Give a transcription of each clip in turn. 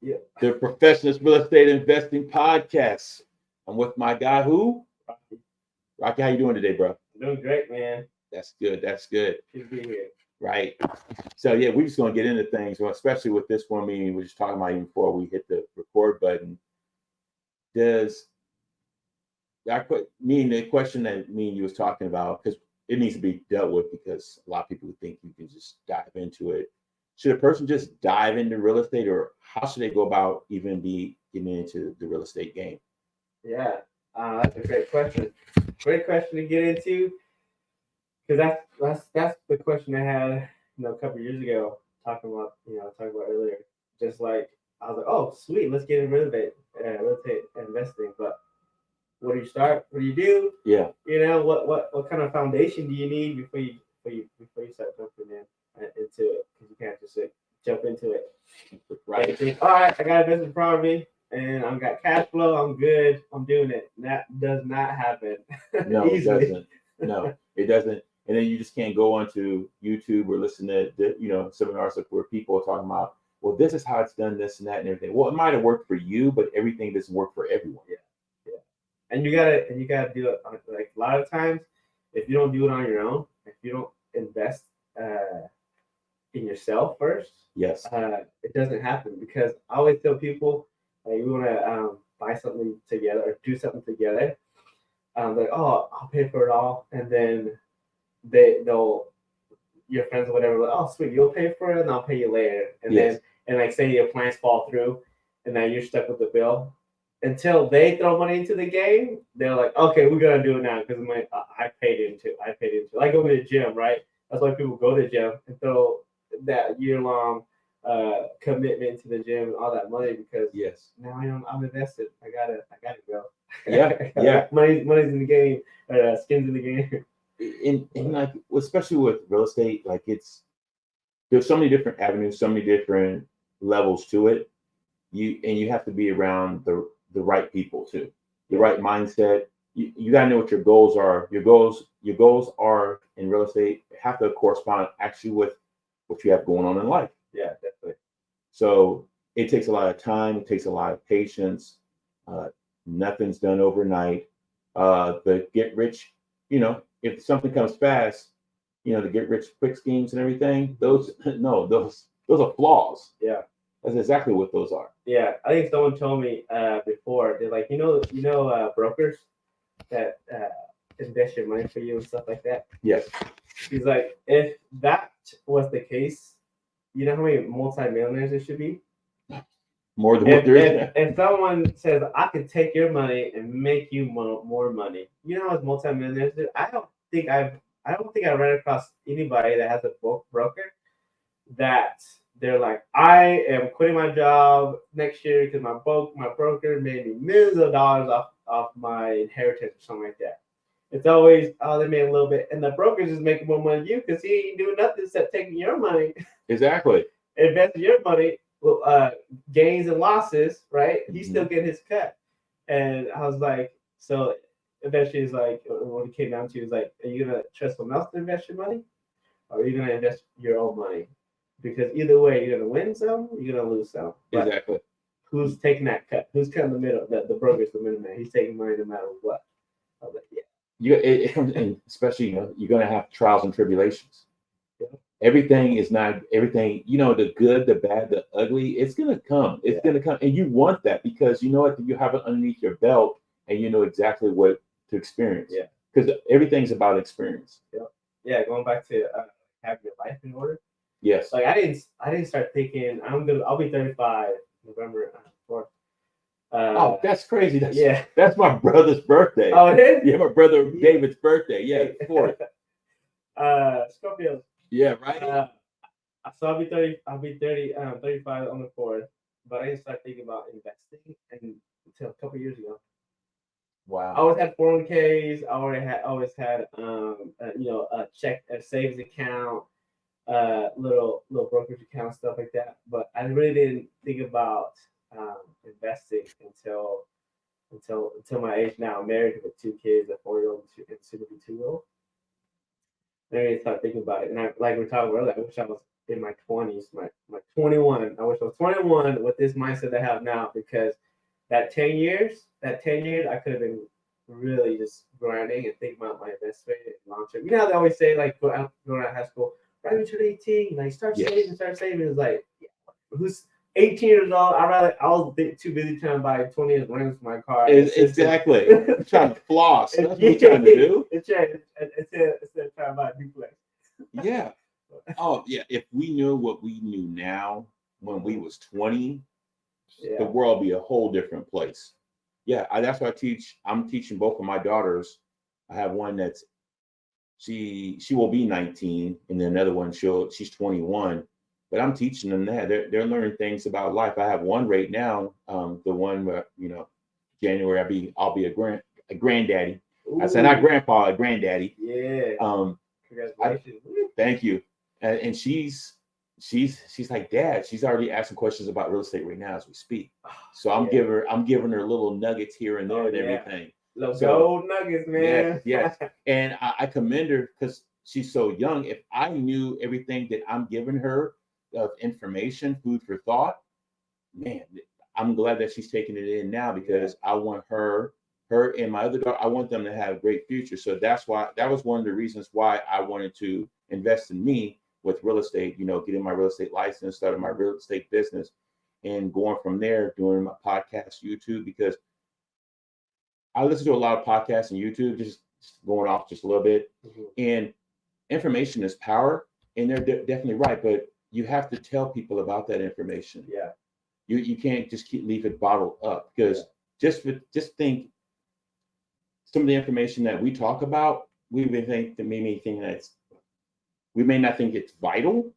Yeah. The Professionals Real Estate Investing Podcast. I'm with my guy, who? Rocky, how you doing today, bro? Doing great, man. That's good. That's good. Good to be here. Right. So yeah, we're just gonna get into things, well, especially with this one meeting we were just talking about even before we hit the record button. Does that the question that me and you was talking about, because it needs to be dealt with, because a lot of people think you can just dive into it. Should a person just dive into real estate, or how should they go about even be getting into the real estate game? Yeah, that's a great question. Great question to get into, because that's the question I had, a couple of years ago, talking about earlier. Just like I was like, oh sweet, let's get in real estate investing. But where do you start? What do you do? Yeah. What kind of foundation do you need before you start jumping into it? Because you can't just jump into it. Right. And think, all right, I got a business property and I've got cash flow. I'm good. I'm doing it. That does not happen. No, it doesn't. No, it doesn't. And then you just can't go onto YouTube or listen to seminars where people are talking about, well, this is how it's done, this and that and everything. Well, it might have worked for you, but everything doesn't work for everyone. Yeah. And you gotta do it. Like a lot of times, if you don't do it on your own, if you don't invest in yourself first, yes, it doesn't happen. Because I always tell people, like, we want to buy something together or do something together. Like, oh, I'll pay for it all, and then they'll your friends or whatever, like, oh sweet, you'll pay for it and I'll pay you later. And then like say your plans fall through and then you're stuck with the bill. Until they throw money into the game, they're like, okay, we're gonna do it now because I paid into. Like going to the gym, right? That's why people go to the gym and throw that year-long commitment to the gym and all that money, because now I'm invested. I gotta go. Yeah. Money's in the game, skins in the game. And like, especially with real estate, like there's so many different avenues, so many different levels to it. You have to be around the right people too, the right mindset. You got to know what your goals are. Your goals are in real estate have to correspond actually with what you have going on in life. Yeah, definitely. So it takes a lot of time. It takes a lot of patience. Nothing's done overnight. The get rich, if something comes fast, the get rich quick schemes and everything, those are flaws. Yeah. That's exactly what those are. Yeah, I think someone told me before, they're like, brokers that invest your money for you and stuff like that. Yes. He's like, if that was the case, you know how many multimillionaires there should be? More than what there is. If someone says, I can take your money and make you more money, you know how much multimillionaires do? I don't think I ran across anybody that has a broker that they're like, I am quitting my job next year because my broker made me millions of dollars off my inheritance or something like that. It's always, oh, they made a little bit, and the broker's just making more money than you because he ain't doing nothing except taking your money. Exactly. Investing your money, gains and losses, right? He's still getting his cut. And I was like, so eventually, it's like, what it came down to is like, are you gonna trust someone else to invest your money, or are you gonna invest your own money? Because either way, you're gonna win some, you're gonna lose some. But exactly. Who's taking that cut? Who's cutting the middle? The broker's the middleman. He's taking money no matter what. I was like, yeah. It comes in, especially you're gonna have trials and tribulations. Yeah. Everything is not everything. The good, the bad, the ugly. It's gonna come. It's gonna come, and you want that because you know what, you have it underneath your belt, and you know exactly what to experience. Yeah. Because everything's about experience. Yeah. Yeah. Going back to have your life in order. Yes. Like I didn't start thinking I'll be 35 November 4th. Oh, that's crazy. That's my brother's birthday. Oh, it is? Yeah, my brother David's birthday. Yeah, 4th. Scorpio. Yeah, right. So I'll be 30. I'll be 35 on the 4th. But I didn't start thinking about investing until a couple years ago. Wow. I always had 401ks. I always had a savings account, little brokerage account, stuff like that. But I really didn't think about investing until my age now. I'm married with 2 kids, a 4-year-old and soon to be 2-year-old. Then I started thinking about it, and like we were talking earlier, I wish I was in my 20s, my 21. I wish I was 21 with this mindset I have now, because that 10 years, I could have been really just grinding and thinking about my investment and long term. You know how they always say, like, going out of high school, right when you turn 18, like, start saving. It's like, who's 18 years old? I was too busy trying to buy 20 years rims for my car. Exactly. Trying to floss. That's what you're trying to do. It's trying to buy a duplex. Yeah. Oh, yeah. If we knew what we knew now when we was 20, the world would be a whole different place. Yeah, that's what I teach. I'm teaching both of my daughters. I have one that's she will be 19, and then another one she's 21. But I'm teaching them that they're learning things about life. I have one right now. The one where, January I'll be a granddaddy. Ooh. I said not grandpa, a granddaddy. Yeah. Congratulations. Thank you. And she's like, Dad. She's already asking questions about real estate right now as we speak. So I'm giving her little nuggets here and there and everything. Little gold nuggets, man. Yes. And I commend her because she's so young. If I knew everything that I'm giving her of information, food for thought, man, I'm glad that she's taking it in now, because I want her and my other daughter, I want them to have a great future. So that was one of the reasons why I wanted to invest in me with real estate, getting my real estate license, starting my real estate business, and going from there, doing my podcast, YouTube, because I listen to a lot of podcasts and YouTube, just going off just a little bit. Mm-hmm. And information is power, and they're definitely right, but you have to tell people about that information. Yeah. You can't just leave it bottled up, because just think some of the information that we talk about, we may not think it's vital,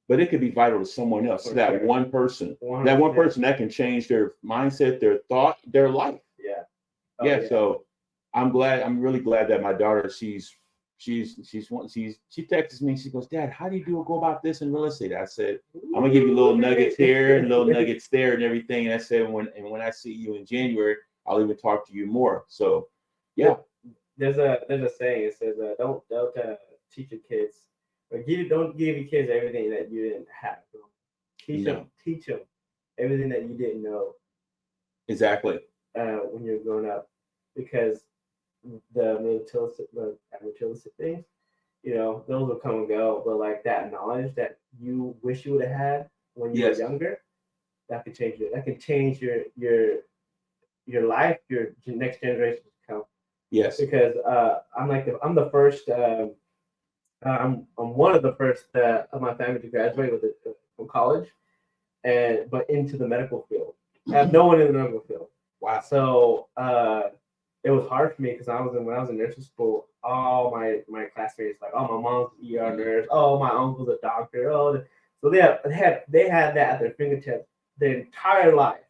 but it could be vital to someone else. For that one person, 100%. That one person that can change their mindset, their thought, their life. Yeah. So I'm really glad that my daughter, she texts me. She goes, Dad, how do you go about this in real estate? I said, I'm gonna give you little nuggets here and little nuggets there and everything. And I said, when I see you in January, I'll even talk to you more. So, yeah. There's a saying. It says, don't teach your kids, or don't give your kids everything that you didn't have. Teach them everything that you didn't know. Exactly. When you're growing up, because the materialistic things, those will come and go. But like that knowledge that you wish you would have had when you were younger, that could change it. That can change your life, your next generation to come. Yes. Because I'm the first. I'm one of the first of my family to graduate from college, but into the medical field. I have no one in the medical field. Wow. So it was hard for me, because when I was in nursing school, all my classmates, like, oh, my mom's an ER nurse, oh, my uncle's a doctor, so they had that at their fingertips their entire life.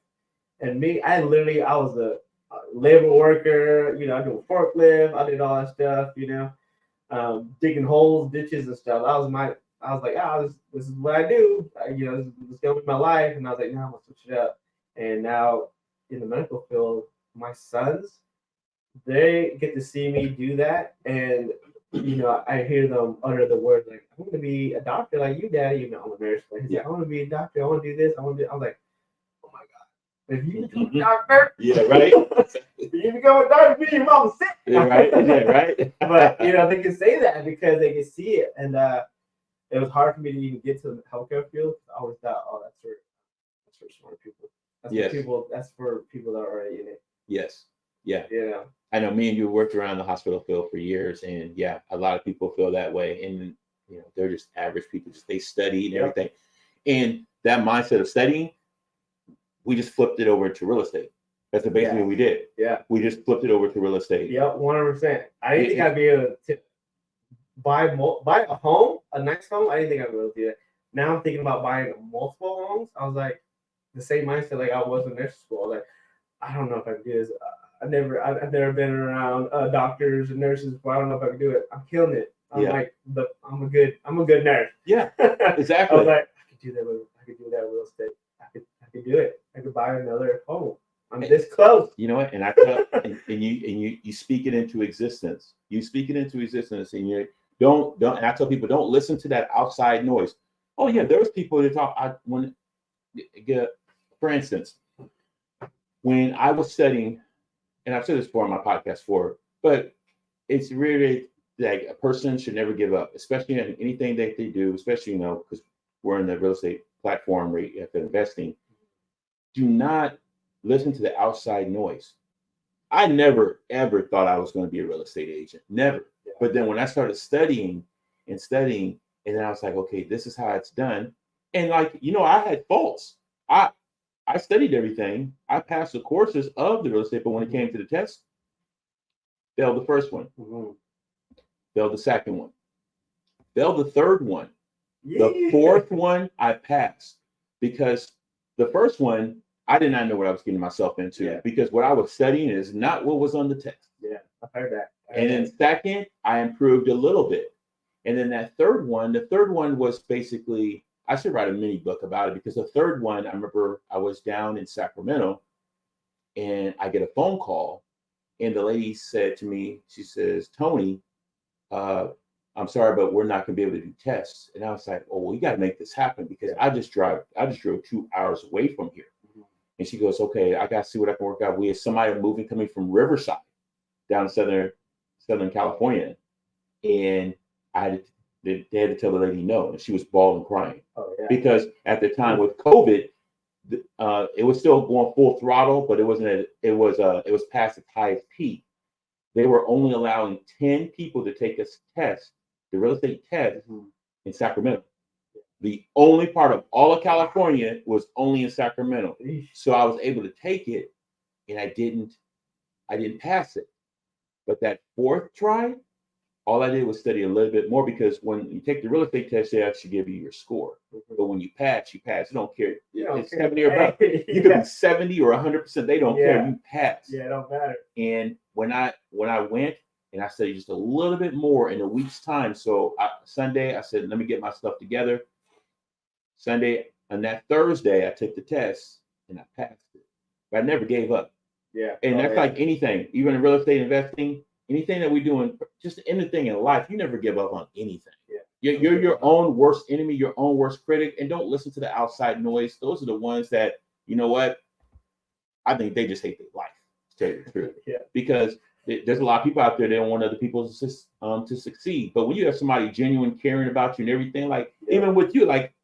And me, I was a labor worker, I do a forklift, I did all that stuff, digging holes, ditches and stuff. I was like, this is what I do, this is gonna be my life. And I was like, no, I'm gonna switch it up. And now in the medical field, my sons, they get to see me do that, and I hear them utter the words like, I'm gonna be a doctor like you, Daddy. I'm a nurse, but he's like, I want to be a doctor, I want to do this, I want to do. I'm like, oh my God, if you become a doctor, right. If you become a doctor, be your mama sick. Right. But they can say that because they can see it, and it was hard for me to even get to the healthcare field. I always thought, oh, that's for smart people. That's for people that are already in it. Yes. Yeah. Yeah. I know me and you worked around the hospital field for years, and a lot of people feel that way, and they're just average people. They study and everything, and that mindset of studying, we just flipped it over to real estate. That's basically what we did. Yeah. We just flipped it over to real estate. Yep, 100%. I didn't think I'd be able to buy a home, a nice home. I didn't think I'd be able to do that. Now I'm thinking about buying multiple homes. I was like, the same mindset like I was in nursing school. I was like, I don't know if I can do this. I've never been around doctors and nurses before. I don't know if I can do it. I'm killing it. I'm a good nurse. Yeah, exactly. I was like, I could do that with real estate. I could do it. I could buy another home. I'm this close. You know what? And I tell and you speak it into existence. You speak it into existence, and you don't. And I tell people, don't listen to that outside noise. Oh yeah, there was people that talk. When for instance, when I was studying, and I've said this before on my podcast but it's really like a person should never give up, especially in anything that they do, especially, because we're in the real estate platform rate after investing. Do not listen to the outside noise. I never, ever thought I was going to be a real estate agent. Never. Yeah. But then when I started studying, and then I was like, okay, this is how it's done. And I had faults. I studied everything. I passed the courses of the real estate, but when it came to the test, failed the first one, failed the second one, failed the third one. Yeah. The fourth one I passed, because the first one, I did not know what I was getting myself into, because what I was studying is not what was on the test. Yeah, I've heard that. Then second, I improved a little bit. And then the third one was basically, I should write a mini book about it, because the third one, I remember I was down in Sacramento and I get a phone call, and the lady said to me, she says, Tony, I'm sorry, but we're not going to be able to do tests. And I was like, oh, well, you got to make this happen, because I just drove 2 hours away from here. And she goes, okay, I got to see what I can work out. We had somebody coming from Riverside down in Southern California. And they had to tell the lady no. And she was bawling, crying. Oh, yeah. Because at the time with COVID, it was still going full throttle, but it was past its highest peak. They were only allowing 10 people to take this test, the real estate test, in Sacramento. The only part of all of California was only in Sacramento. So I was able to take it, and I didn't pass it. But that fourth try, all I did was study a little bit more, because when you take the real estate test, they actually give you your score. But when you pass, you pass. You don't care. It's 70 or above. You could be 70 or 100%. They don't care. You pass. Yeah, it don't matter. And when I went and I studied just a little bit more in a week's time. So Sunday, I said, let me get my stuff together. Sunday, and that Thursday, I took the test and I passed it. But I never gave up. Yeah. And that's like anything, even in real estate investing, anything that we're doing, just anything in life, you never give up on anything. Yeah. You're your own worst enemy, your own worst critic, and don't listen to the outside noise. Those are the ones that, you know what? I think they just hate their life, to tell you the truth. Yeah. Because there's a lot of people out there that don't want other people to succeed. But when you have somebody genuine, caring about you and everything, like even with you, like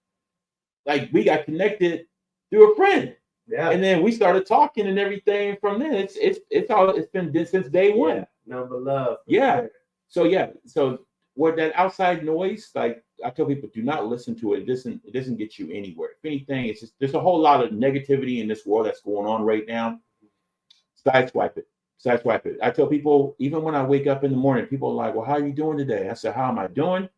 we got connected through a friend. Yeah. And then we started talking and everything from then. It's been since day one. Yeah. Number love. Yeah. Sure. So what that outside noise, like I tell people, do not listen to it. It doesn't get you anywhere. If anything, it's just there's a whole lot of negativity in this world that's going on right now. Sideswipe it. I tell people, even when I wake up in the morning, people are like, well, how are you doing today? I said, how am I doing?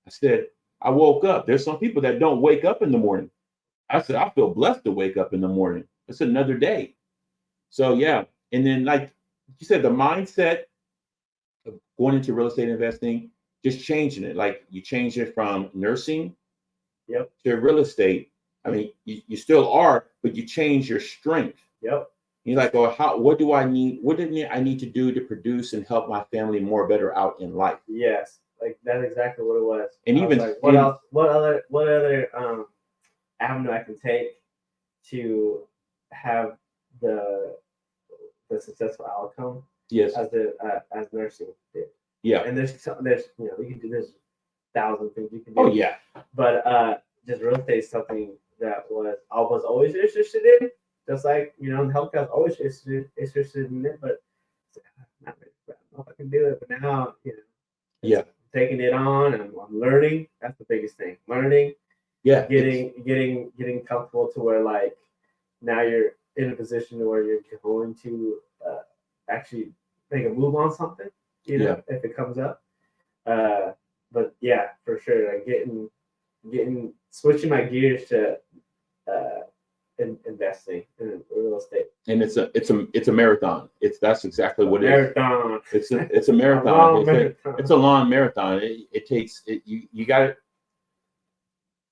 I said, I woke up. There's some people that don't wake up in the morning. I said, I feel blessed to wake up in the morning. It's another day. So yeah. And then like you said, the mindset of going into real estate investing, just changing it. Like you change it from nursing to real estate. I mean, you still are, but you change your strength. Yep. You're like, oh, what do I need? What do I need to do to produce and help my family better out in life? Yes. Like that's exactly what it was. And even like, what else? What other avenue I can take to have the successful outcome? Yes. As nursing did. Yeah. And there's you can do this 1,000 things you can do. Oh yeah. But just real estate is something that I was always interested in. Just like healthcare, I was always interested in it, but not really. I don't know if I can do it. But now taking it on and I'm learning. That's the biggest thing. Learning. Yeah. Getting comfortable to where like now you're in a position where you're going to actually make a move on something, if it comes up. But yeah, for sure, like switching my gears to investing in real estate. And it's a marathon. That's exactly what it is. Marathon. It's a marathon. It's a long marathon. It takes you got to.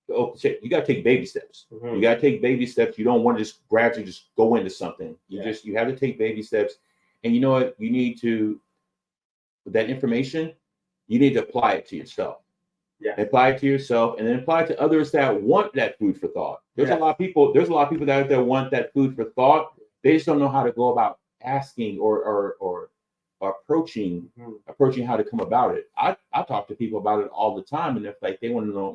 Oh shit! You got to take baby steps. Mm-hmm. You got to take baby steps. You don't want to just gradually just go into something. You have to take baby steps. And you know what? You need to, with that information, you need to apply it to yourself. Yeah. Apply it to yourself, and then apply it to others that want that food for thought. There's Yeah. a lot of people. There's a lot of people out there want that food for thought. They just don't know how to go about asking or approaching how to come about it. I talk to people about it all the time, and if like they want to know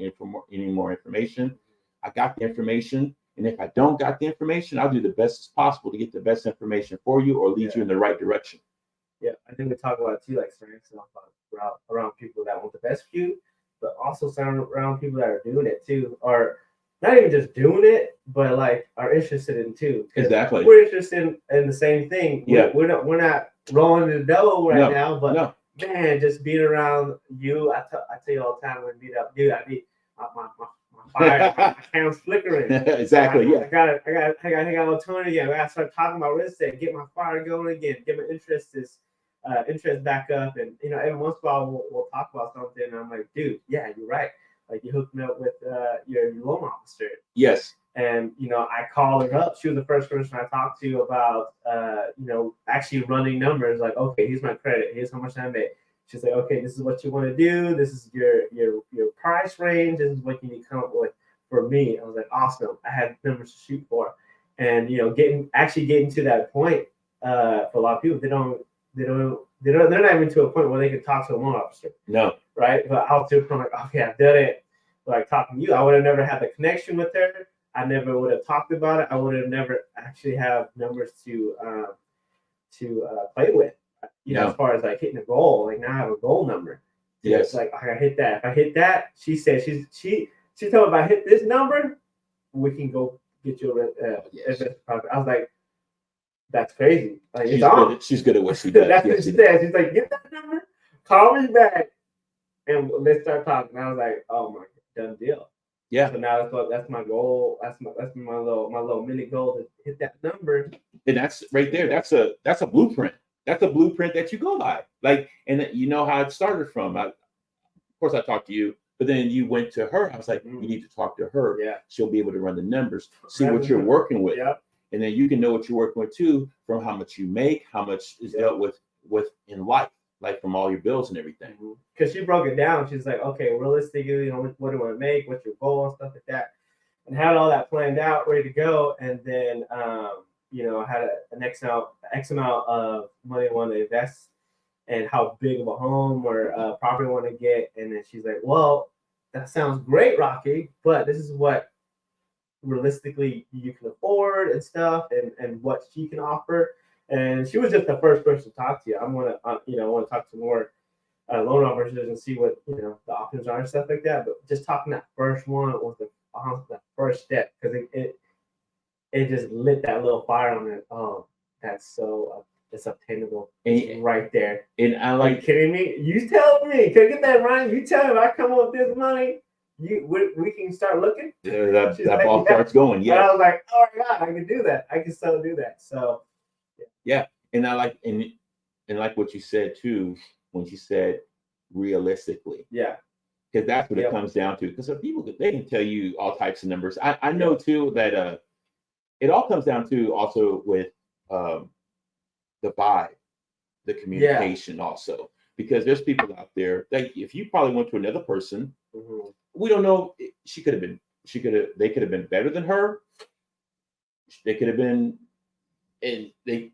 any more information, I got the information. And if I don't got the information, I'll do the best as possible to get the best information for you or lead you in the right direction. Yeah, I think we talk about it too, like surrounding yourself around people that want the best for you, but also surround around people that are doing it too, or not even just doing it, but like are interested in too. Exactly. We're interested in the same thing. Yeah. We're not rolling the dough right now, but no. Man, just being around you, I tell you all the time when we meet up, dude, I need my fire, my cam's flickering. Exactly. I gotta hang out with Tony again. I gotta start talking about real estate, get my fire going again, get my interest back up, and every once in a while we'll talk about something. And I'm like, dude, yeah, you're right. Like you hooked me up with your loan officer. Yes. And I called her up. She was the first person I talked to about actually running numbers. Like, okay, here's my credit. Here's how much I made. She's like, okay, this is what you want to do. This is your price range. This is what you need to come up with for me. I was like, awesome. I had numbers to shoot for, and getting to that point for a lot of people, they're not even to a point where they can talk to a loan officer. No. Right. But I'll do it. I'm like, okay, I've done it. Like talking to you, I would have never had the connection with her. I never would have talked about it. I would have never actually have numbers to play with. As far as like hitting a goal, like now I have a goal number. Yes. It's like I gotta hit that. If I hit that, she said she told me if I hit this number, we can go get you a product. I was like, that's crazy. Like she's good at what she does. That's what she said. She's like, get that number, call me back, and let's start talking. And I was like, oh my, done deal. Yeah. So now that's my goal. That's my little mini goal to hit that number. And that's right there. That's a blueprint. That's a blueprint that you go by. Like, and you know how it started from. Of course, I talked to you, but then you went to her. I was like, you need to talk to her. Yeah. She'll be able to run the numbers, see what you're working with. Yep. And then you can know what you're working with too, from how much you make, how much is dealt with in life, like from all your bills and everything. Because she broke it down. She's like, okay, realistically, what do you want to make? What's your goal and stuff like that, and had all that planned out, ready to go. And then, had an X amount of money I want to invest, and how big of a home or property I want to get. And then she's like, well, that sounds great, Rocky, but this is what realistically you can afford and stuff, and what she can offer. And she was just the first person to talk to you. I want to talk to more loan officers and see what the options are and stuff like that. But just talking that first one was the first step, because it just lit that little fire on it. Oh, that's so it's obtainable. It's right there. And I Are you kidding me? You tell me. Can I get that right? You tell me if I come up with this money, we can start looking. That ball starts going. Yeah. And I was like, oh my God, I can do that. I can still do that. So yeah. And I like and like what you said too, when you said realistically. Yeah. Because that's what it comes down to. Because people, they can tell you all types of numbers. I know too that it all comes down to also with the vibe, the communication also. Because there's people out there that if you probably went to another person, we don't know. They could have been better than her. They could have been, and they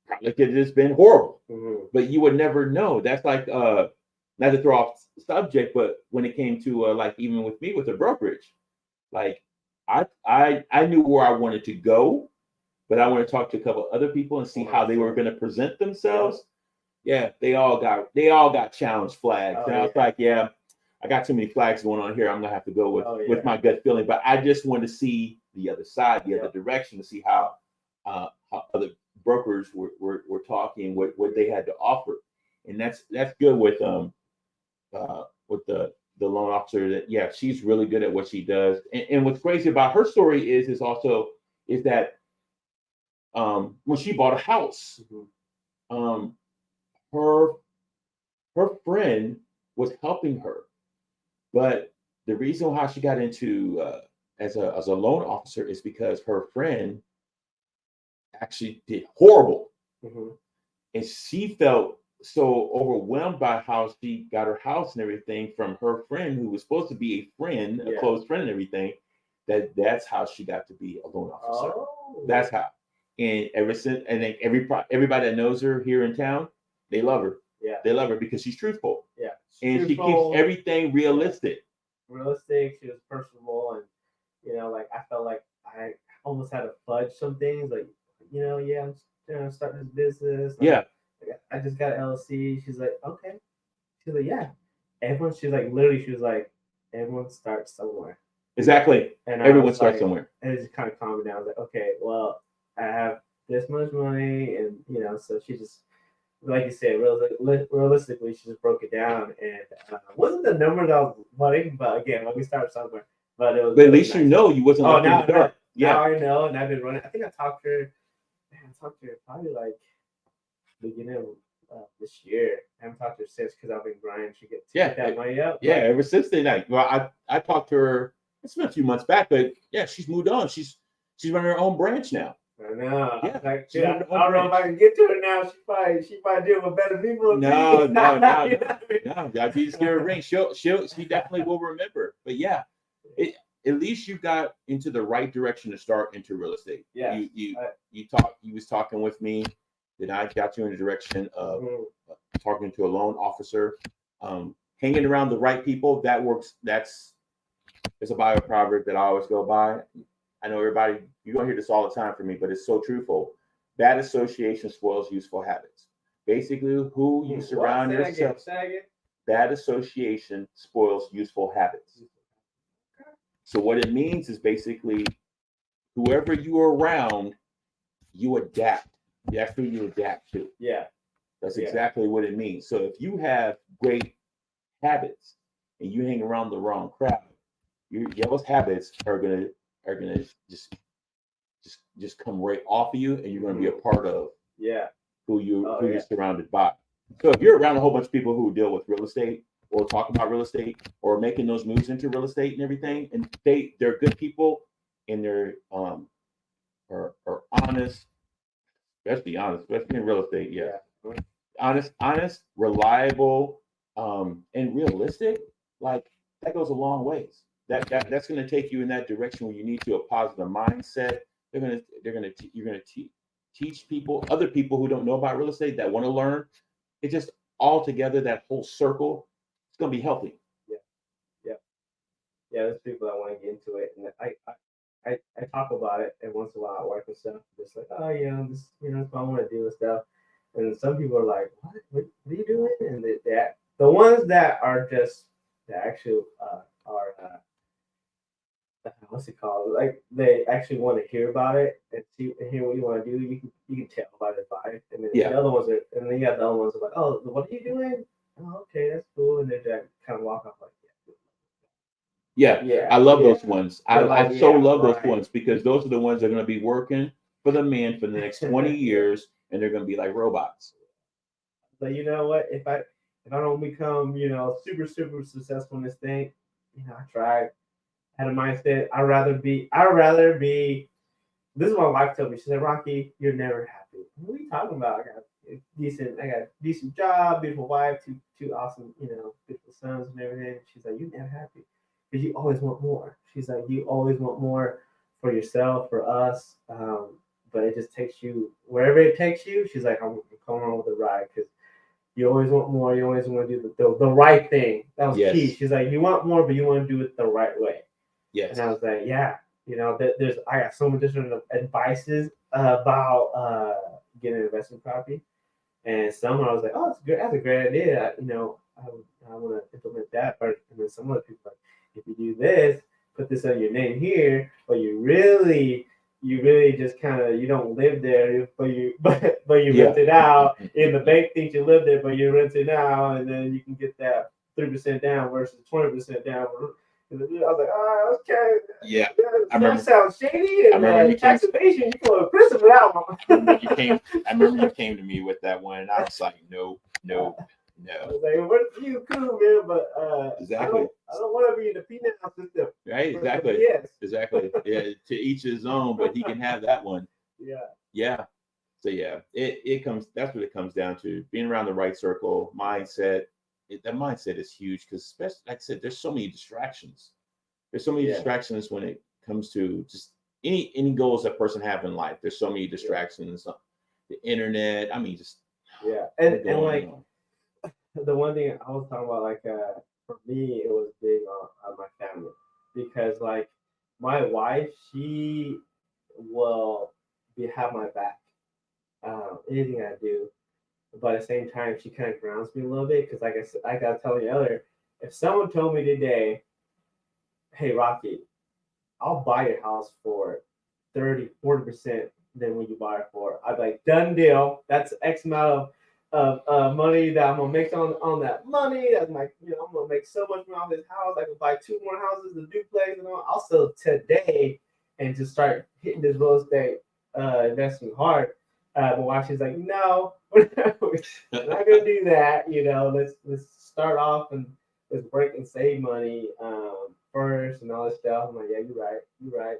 probably could have just been horrible. But you would never know. That's like not to throw off subject, but when it came to like even with me with the brokerage, like I knew where I wanted to go, but I want to talk to a couple other people and see how they were going to present themselves. Yeah, they all got challenge flags. And I was like, yeah, I got too many flags going on here. I'm gonna have to go with my gut feeling. But I just want to see the other side, the other direction, to see how other brokers were talking, what they had to offer. And that's good with the loan officer. That she's really good at what she does. And what's crazy about her story is that when she bought a house, her friend was helping her, but the reason how she got into as a loan officer is because her friend actually did horrible, and she felt so overwhelmed by how she got her house and everything from her friend who was supposed to be a friend, a Yeah. close friend and everything, that's how she got to be a loan officer. Oh, That's how. And ever since, and then everybody that knows her here in town, they love her. yeah, They love her because she's truthful yeah. and she keeps Truthful, everything realistic. realistic. She was personable, and like I felt like I almost had to fudge some things. Like, yeah, I'm starting this business. Yeah, I just got an LLC. She's like, okay. She's like, yeah. Everyone. She's like, literally. She was like, everyone starts somewhere. exactly. And Everyone starts somewhere. And it just kind of calmed me down. I was like, okay, well, I have this much money, and so she just, like you said, realistically, she just broke it down, and wasn't the number that I was wanting, but again, let me start somewhere. But it was. But at least nice. You know you wasn't. Oh, now, now I know, and I've been running. I think I talked to her. Man, I talked to her probably like beginning of this year. I haven't talked to her since because I've been grinding to get that money up. Yeah, ever since the night. Well, I talked to her. It's been a few months back, but yeah, she's moved on. She's running her own branch now. I know. Yeah, I don't know if I can get to her now. She probably deal with better people. No. You just give her a ring. She definitely will remember. But yeah, at least you got into the right direction to start into real estate. Yeah. You was talking with me, then I got you in the direction of talking to a loan officer, hanging around the right people. That works. It's a Bible proverb that I always go by. I know everybody, you're going to hear this all the time from me, but it's so truthful. Bad association spoils useful habits. Basically, who you surround yourself. Bad association spoils useful habits. So what it means is basically whoever you are around, you adapt. That's who you adapt to. Yeah. That's exactly what it means. So if you have great habits and you hang around the wrong crowd, those habits are gonna just come right off of you, and you're gonna be a part of who you're surrounded by. So if you're around a whole bunch of people who deal with real estate or talk about real estate or making those moves into real estate and everything, and they're good people and they're are honest, especially in real estate, honest, reliable, and realistic, like that goes a long ways. That's going to take you in that direction where you need to a positive mindset. You're going to teach people, other people who don't know about real estate that want to learn. It just all together, that whole circle, it's going to be healthy. Yeah. There's people that want to get into it, and I talk about it, and once in a while I work and stuff. Just like, this, that's what I want to do and stuff. And some people are like, what are you doing? And the ones that are just that actually are what's it called? Like they actually want to hear about it and hear what you want to do. You can tell by their vibe. And then the other ones and then you have the other ones are like, oh, what are you doing? Oh, okay, that's cool. And they just kind of walk off like, I love those ones. I love those ones because those are the ones that are going to be working for the man for the next 20 years, and they're going to be like robots. But you know what? If I don't become super successful in this thing, I tried. Had a mindset. I'd rather be. This is what my wife told me. She said, "Rocky, you're never happy." What are you talking about? I got a decent job, beautiful wife, two awesome, beautiful sons and everything. She's like, "You're never happy because you always want more." She's like, "You always want more for yourself, for us, but it just takes you wherever it takes you." She's like, "I'm coming on with the ride because." You always want more. You always want to do the right thing. That was key. She's like, you want more, but you want to do it the right way. Yes. And I was like, yeah. I got so many different advices about getting an investment property, and some I was like, oh, that's a great idea. I want to implement that first. And then some other people like, if you do this, put this on your name here, but you really just kind of you don't live there, but you rent it out. And the bank thinks you live there, but you rent it out, and then you can get that 3% down versus 20% down. I was like, oh, okay. Yeah, that sounds shady. And tax evasion, you go to prison for that one. I remember you came to me with that one, and I was like, no. I was like, what's you cool, man? But exactly. I don't want to be in the penal system. Right, exactly. Yes. Exactly. Yeah, to each his own, but he can have that one. Yeah. Yeah. So yeah, that's what it comes down to. Being around the right circle, mindset. That mindset is huge because, especially like I said, there's so many distractions. There's so many distractions when it comes to just any goals that person have in life. There's so many distractions. The internet. I mean, just and like the one thing I was talking about, like for me, it was big on my family because like my wife, she will have my back, anything I do. But at the same time, she kind of grounds me a little bit because, like I said, I was telling you earlier, if someone told me today, "Hey, Rocky, I'll buy your house for 30-40% than when you buy it for," I'd be like, "Done deal. That's X amount of money that I'm gonna make on that money. That's my, I'm gonna make so much money on this house. I can buy 2 more houses, a duplex, and all. I'll sell today and just start hitting this real estate investment hard." My wife, she's like, "No, we're not gonna do that. Let's start off and let's break and save money first and all this stuff." I'm like, "Yeah, you're right."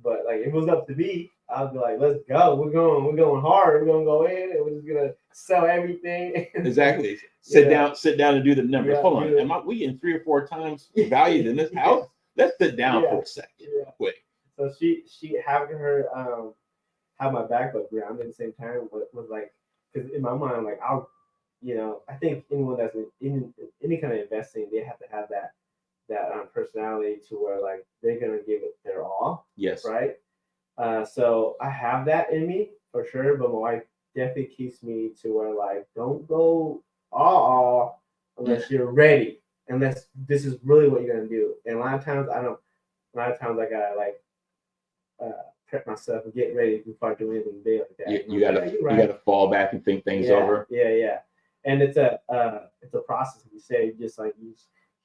But like, if it was up to me, I'd be like, "Let's go. We're going hard. We're gonna go in and we're just gonna sell everything." Exactly. Sit down and do the numbers. Hold on, we getting 3 or 4 times valued in this house? Let's sit down for a second, quick. So she having her have my back, but grounded at the same time was like, because in my mind, like I think anyone that's in any kind of investing, they have to have that personality to where like they're gonna give it their all. Yes. Right. So I have that in me for sure, but my wife definitely keeps me to where like don't go all unless you're ready, unless this is really what you're gonna do. And a lot of times I gotta like prep myself and get ready before I do anything big like that. You gotta fall back and think things over. Yeah. And it's a process. You say just like you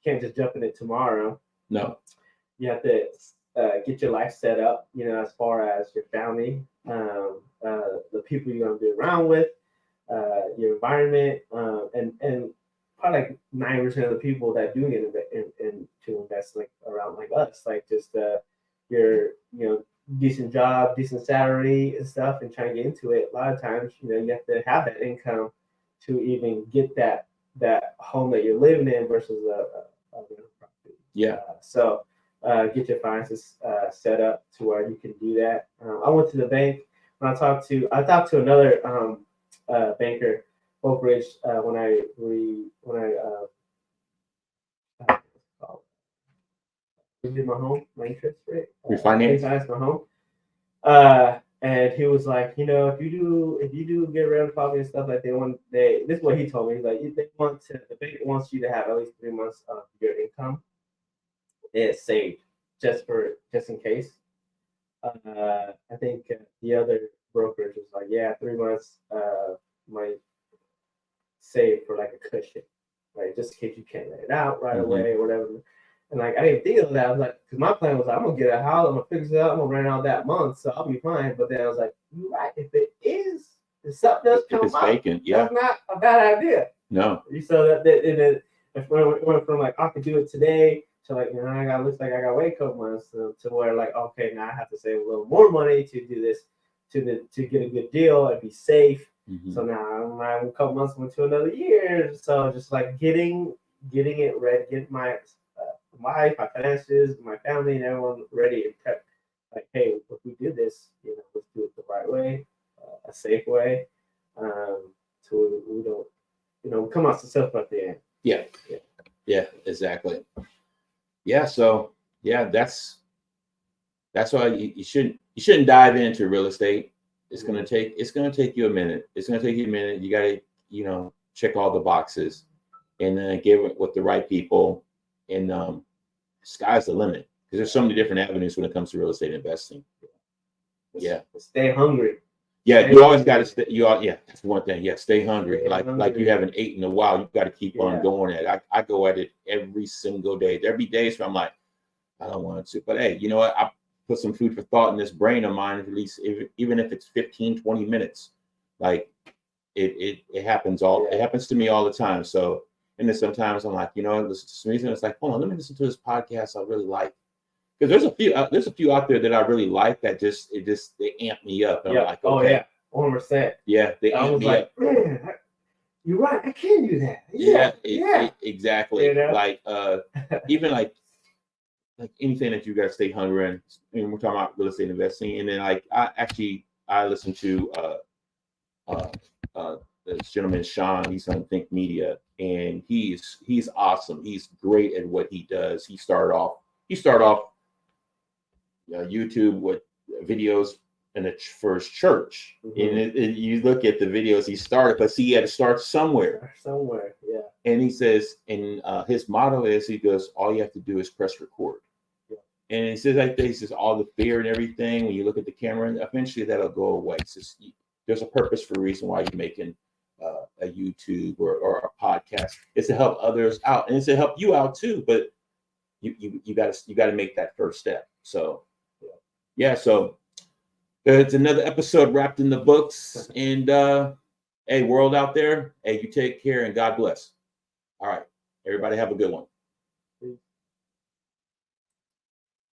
can't just jump in it tomorrow. No. You have to get your life set up, as far as your family, the people you're gonna be around with, your environment, and probably like 90% of the people that do get into invest like around like us, like just your decent job, decent salary and stuff, and trying to get into it. A lot of times, you have to have that income to even get that home that you're living in versus a rental property. Yeah. So get your finances set up to where you can do that. I went to the bank when I talked to another banker, Oak Ridge, when I did my home, my interest rate. Refinance my home. And he was like, if you do get rental property and stuff, like this is what he told me. He's like, the bank wants you to have at least 3 months of your income saved just in case. I think the other brokerage was like, 3 months might save for like a cushion, right? Just in case you can't let it out right away or whatever. And like, I didn't think of that. I was like, because my plan was, I'm gonna get a house, I'm gonna fix it up, I'm gonna rent out that month, so I'll be fine. But then I was like, you're right. If something does come out, vacant, that's not a bad idea. No. So it went from like I could do it today to like, looks like I got to wait a couple months to where like, okay, now I have to save a little more money to do this to get a good deal and be safe. So now I'm a couple months into another year. So just like getting it ready, getting my wife, my finances, my family, and everyone ready and prepped. Like, hey, if we do this, let's do it the right way, a safe way, so we don't come out successful at the end. Yeah, exactly. Yeah, so that's why you shouldn't dive into real estate. It's gonna take you a minute. It's gonna take you a minute. You gotta check all the boxes, and then give it with the right people, and sky's the limit because there's so many different avenues when it comes to real estate investing. Stay hungry. Yeah, you always got to stay. That's one thing. Yeah, stay hungry. Like you haven't eaten in a while. You've got to keep on going at it. I go at it every single day. Every day, so I'm like, I don't want to. But hey, you know what? I put some food for thought in this brain of mine, at least even if it's 15, 20 minutes. Like it happens it happens to me all the time. So, and then sometimes I'm like, listen to some music, and it's like, hold on, let me listen to this podcast I really like. Because there's a few out there that I really like that they amp me up. And I'm like, okay. 1%. Yeah, they I ate was me like, up. man, you're right. I can do that. Yeah, Yeah. exactly. You know? Like even like anything that you got to stay hungry in. And we're talking about real estate investing, and then like I listen to uh, this gentleman Sean. He's on Think Media, and he's awesome. He's great at what he does. He started off YouTube with videos in for his church, and you look at the videos he started, but see, he had to start somewhere. Yeah. And he says, and his motto is, he goes, all you have to do is press record. Yeah. And he says like this, is all the fear and everything. When you look at the camera, and eventually that'll go away. It's just, there's a purpose for a reason why you're making a YouTube or a podcast. It's to help others out, and it's to help you out too. But you got to make that first step. So yeah. So it's another episode wrapped in the books. And hey, world out there, hey, you take care and God bless. All right, everybody have a good one.